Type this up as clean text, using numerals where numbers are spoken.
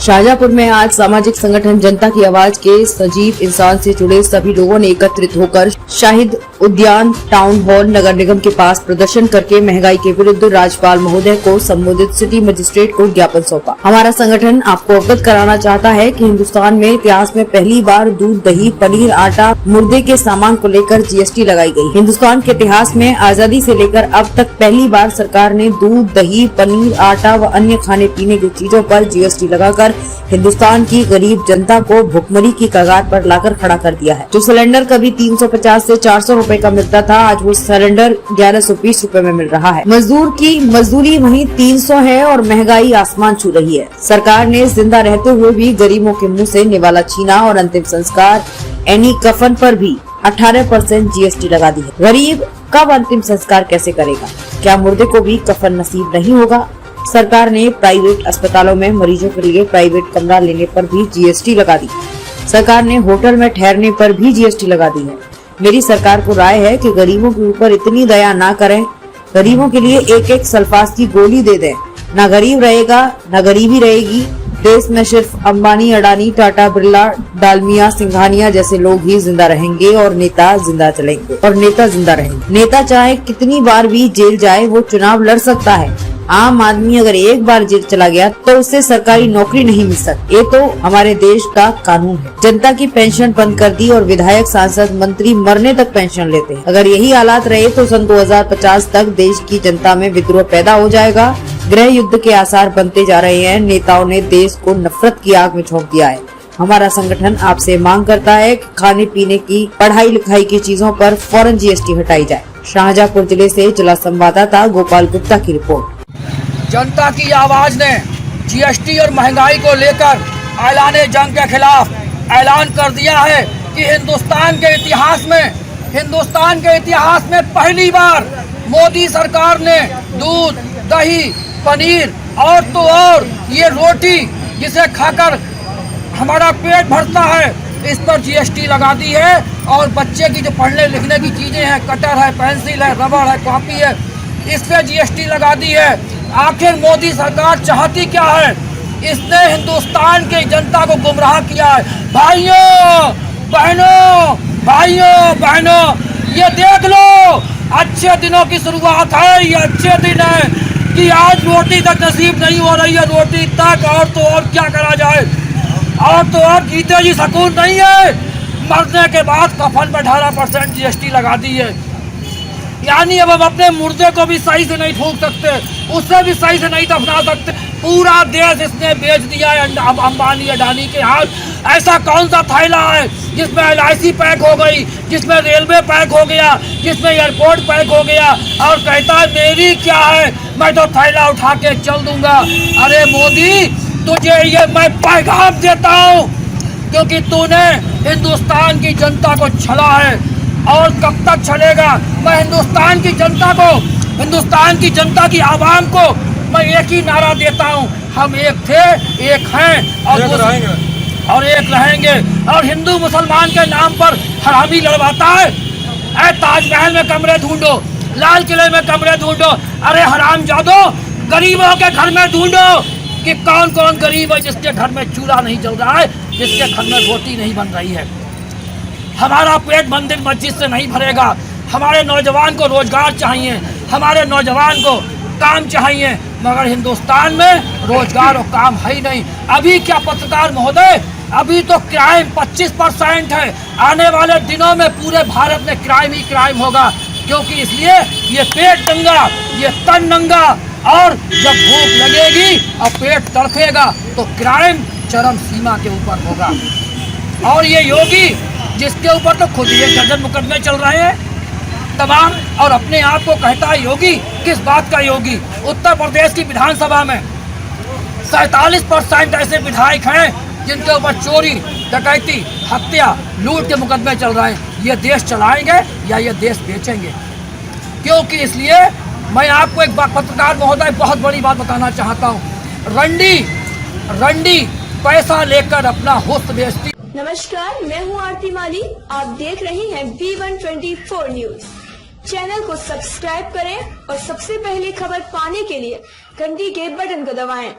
शाहजहांपुर में आज सामाजिक संगठन जनता की आवाज के सजीव इंसान से जुड़े सभी लोगों ने एकत्रित होकर शाहिद उद्यान टाउन हॉल नगर निगम के पास प्रदर्शन करके महंगाई के विरुद्ध राज्यपाल महोदय को संबोधित सिटी मजिस्ट्रेट को ज्ञापन सौंपा। हमारा संगठन आपको अवगत कराना चाहता है कि हिंदुस्तान में इतिहास में पहली बार दूध, दही, पनीर, आटा, मुर्दे के सामान को लेकर जीएसटी लगाई गई। हिंदुस्तान के इतिहास में आजादी से लेकर अब तक पहली बार सरकार ने दूध, दही, पनीर, आटा व अन्य खाने पीने की चीजों पर जीएसटी लगाकर हिंदुस्तान की गरीब जनता को भुखमरी की कगार पर लाकर खड़ा कर दिया है। जो सिलेंडर कभी 350 से 400 रुपए का मिलता था, आज वो सिलेंडर 1120 रुपए में मिल रहा है। मजदूर की मजदूरी वहीं 300 है और महंगाई आसमान छू रही है। सरकार ने जिंदा रहते हुए भी गरीबों के मुँह से निवाला छीना और अंतिम संस्कार यानी कफन पर भी 18% जीएसटी लगा दी है। गरीब कब अंतिम संस्कार कैसे करेगा? क्या मुर्दे को भी कफन नसीब नहीं होगा? सरकार ने प्राइवेट अस्पतालों में मरीजों के लिए प्राइवेट कमरा लेने पर भी जीएसटी लगा दी। सरकार ने होटल में ठहरने पर भी जीएसटी लगा दी है। मेरी सरकार को राय है कि गरीबों के ऊपर इतनी दया ना करें। गरीबों के लिए एक एक सल्फास की गोली दे दें। ना गरीब रहेगा ना गरीबी रहेगी। देश में सिर्फ अंबानी, अडानी, टाटा, बिरला, डालमिया, सिंघानिया जैसे लोग ही जिंदा रहेंगे और नेता जिंदा चलेंगे और नेता जिंदा रहेंगे। नेता चाहे कितनी बार भी जेल जाए, वो चुनाव लड़ सकता है। आम आदमी अगर एक बार जेल चला गया तो उससे सरकारी नौकरी नहीं मिल सकती। ये तो हमारे देश का कानून है। जनता की पेंशन बंद कर दी और विधायक, सांसद, मंत्री मरने तक पेंशन लेते हैं। अगर यही हालात रहे तो सन 2050 तक देश की जनता में विद्रोह पैदा हो जाएगा। गृह युद्ध के आसार बनते जा रहे हैं। नेताओं ने देश को नफरत की आग में झोंक दिया है। हमारा संगठन आपसे मांग करता है कि खाने पीने की, पढ़ाई लिखाई की चीजों पर फौरन जीएसटी हटाई जाए। शाहजहांपुर जिले से जिला संवाददाता गोपाल गुप्ता की रिपोर्ट। जनता की आवाज ने जीएसटी और महंगाई को लेकर ऐलाने जंग के खिलाफ ऐलान कर दिया है कि हिंदुस्तान के इतिहास में पहली बार मोदी सरकार ने दूध, दही, पनीर और तो और ये रोटी जिसे खाकर हमारा पेट भरता है, इस पर जीएसटी लगा दी है। और बच्चे की जो पढ़ने लिखने की चीजें हैं, कटर है, पेंसिल है, रबड़ है, कॉपी है, इस पर जीएसटी लगा दी है। आखिर मोदी सरकार चाहती क्या है? इसने हिंदुस्तान की जनता को गुमराह किया है। भाइयों बहनों, ये देख लो, अच्छे दिनों की शुरुआत है। ये अच्छे दिन है कि आज रोटी तक नसीब नहीं हो रही है, रोटी तक। और तो और क्या करा जाए, और तो और जीते जी सुकून नहीं है। मरने के बाद कफन पर 18% जीएसटी लगा दी है। यानी अब हम अपने मुर्दे को भी सही से नहीं फूंक सकते, उससे भी सही से नहीं दफना सकते। पूरा देश इसने बेच दिया है अंबानी, अडानी के हाथ। ऐसा कौन सा थैला है जिसमें LIC पैक हो गई, जिसमें रेलवे पैक हो गया, जिसमें एयरपोर्ट पैक हो गया, और कहता है मेरी क्या है, मैं तो थैला उठा के चल दूंगा। अरे मोदी, तुझे ये मैं पैगाम देता हूँ, क्योंकि तूने हिंदुस्तान की जनता को छला है। और कब तक चलेगा? मैं हिंदुस्तान की जनता को, हिंदुस्तान की जनता की आवाम को मैं एक ही नारा देता हूँ, हम एक थे, एक हैं और एक रहेंगे। और हिंदू मुसलमान के नाम पर हरामी लड़वाता है। ऐ ताजमहल में कमरे ढूंढो, लाल किले में कमरे ढूंढो। अरे हरामजादो, गरीबों के घर में ढूंढो कि कौन कौन गरीब है जिसके घर में चूल्हा नहीं जल रहा है, जिसके घर में रोटी नहीं बन रही है। हमारा पेट मंदिर मस्जिद से नहीं भरेगा। हमारे नौजवान को रोजगार चाहिए, हमारे नौजवान को काम चाहिए, मगर हिंदुस्तान में रोजगार और काम है ही नहीं। अभी क्या पत्रकार महोदय, अभी तो क्राइम 25% है। आने वाले दिनों में पूरे भारत में क्राइम ही क्राइम होगा, क्योंकि इसलिए ये पेट नंगा, ये तन नंगा, और जब भूख लगेगी और पेट तड़पेगा तो क्राइम चरम सीमा के ऊपर होगा। और ये योगी, जिसके ऊपर तो खुद ही 1 दर्जन मुकदमे चल रहे हैं तमाम, और अपने आप को कहता है योगी। किस बात का योगी? उत्तर प्रदेश की विधानसभा में 47% ऐसे विधायक हैं जिनके ऊपर चोरी, डकैती, हत्या, लूट के मुकदमे चल रहे हैं। ये देश चलाएंगे या ये देश बेचेंगे? क्योंकि इसलिए मैं आपको एक बात पत्रकार महोदय बहुत बड़ी बात बताना चाहता हूँ। रंडी पैसा लेकर अपना हुस्न बेचती। नमस्कार, मैं हूँ आरती माली। आप देख रहे हैं V124 न्यूज। चैनल को सब्सक्राइब करें और सबसे पहले खबर पाने के लिए घंटी के बटन को दबाएं।